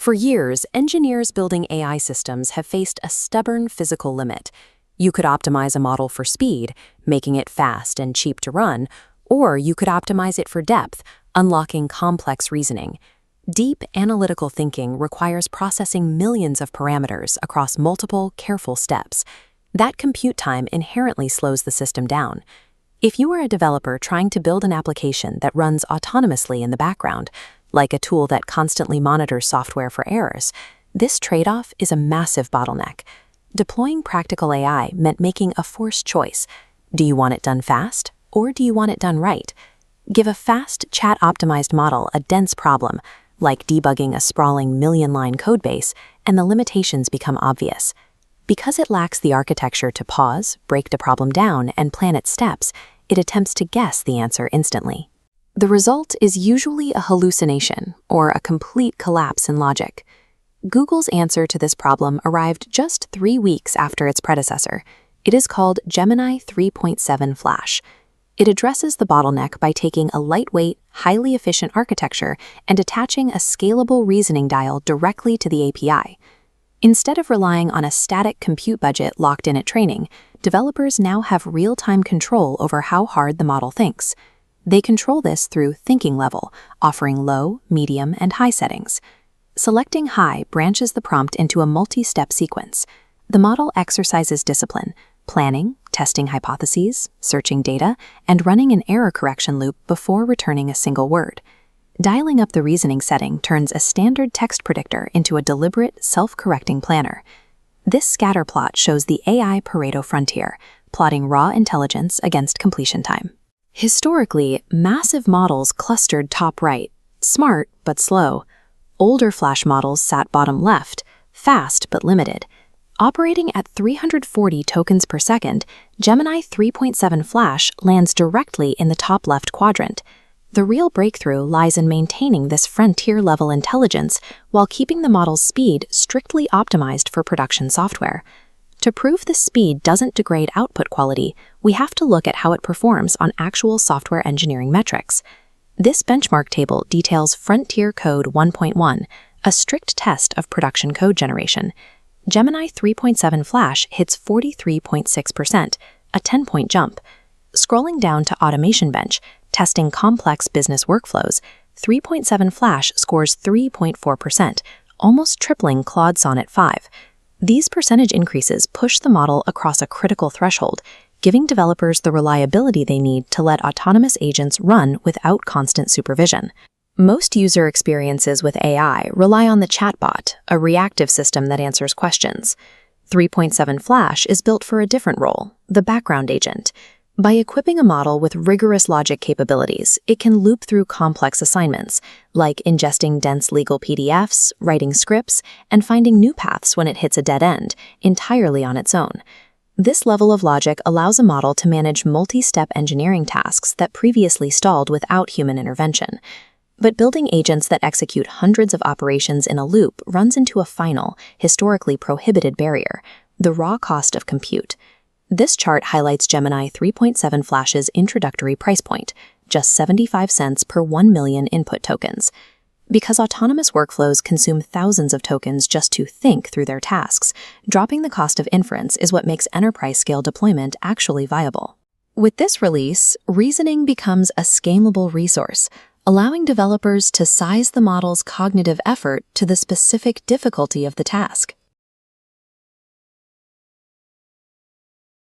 For years, engineers building AI systems have faced a stubborn physical limit. You could optimize a model for speed, making it fast and cheap to run, or you could optimize it for depth, unlocking complex reasoning. Deep analytical thinking requires processing millions of parameters across multiple, careful steps. That compute time inherently slows the system down. If you are a developer trying to build an application that runs autonomously in the background, like a tool that constantly monitors software for errors, this trade-off is a massive bottleneck. Deploying practical AI meant making a forced choice. Do you want it done fast, or do you want it done right? Give a fast, chat-optimized model a dense problem, like debugging a sprawling million-line codebase, and the limitations become obvious. Because it lacks the architecture to pause, break the problem down, and plan its steps, it attempts to guess the answer instantly. The result is usually a hallucination or a complete collapse in logic. Google's answer to this problem arrived just 3 weeks after its predecessor. It is called Gemini 3.7 Flash. It addresses the bottleneck by taking a lightweight, highly efficient architecture and attaching a scalable reasoning dial directly to the API. Instead of relying on a static compute budget locked in at training, developers now have real-time control over how hard the model thinks. They control this through thinking level, offering low, medium, and high settings. Selecting high branches the prompt into a multi-step sequence. The model exercises discipline, planning, testing hypotheses, searching data, and running an error correction loop before returning a single word. Dialing up the reasoning setting turns a standard text predictor into a deliberate, self-correcting planner. This scatter plot shows the AI Pareto frontier, plotting raw intelligence against completion time. Historically, massive models clustered top right, smart but slow. Older Flash models sat bottom left, fast but limited. Operating at 340 tokens per second, Gemini 3.7 Flash lands directly in the top left quadrant. The real breakthrough lies in maintaining this frontier-level intelligence while keeping the model's speed strictly optimized for production software. To prove this speed doesn't degrade output quality, we have to look at how it performs on actual software engineering metrics. This benchmark table details Frontier Code 1.1, a strict test of production code generation. Gemini 3.7 Flash hits 43.6%, a 10-point jump. Scrolling down to Automation Bench, testing complex business workflows, 3.7 Flash scores 3.4%, almost tripling Claude Sonnet 5. These percentage increases push the model across a critical threshold, giving developers the reliability they need to let autonomous agents run without constant supervision. Most user experiences with AI rely on the chatbot, a reactive system that answers questions. 3.7 Flash is built for a different role, the background agent. By equipping a model with rigorous logic capabilities, it can loop through complex assignments, like ingesting dense legal PDFs, writing scripts, and finding new paths when it hits a dead end, entirely on its own. This level of logic allows a model to manage multi-step engineering tasks that previously stalled without human intervention. But building agents that execute hundreds of operations in a loop runs into a final, historically prohibited barrier: the raw cost of compute. This chart highlights Gemini 3.7 Flash's introductory price point, just 75 cents per 1 million input tokens. Because autonomous workflows consume thousands of tokens just to think through their tasks, dropping the cost of inference is what makes enterprise-scale deployment actually viable. With this release, reasoning becomes a scalable resource, allowing developers to size the model's cognitive effort to the specific difficulty of the task.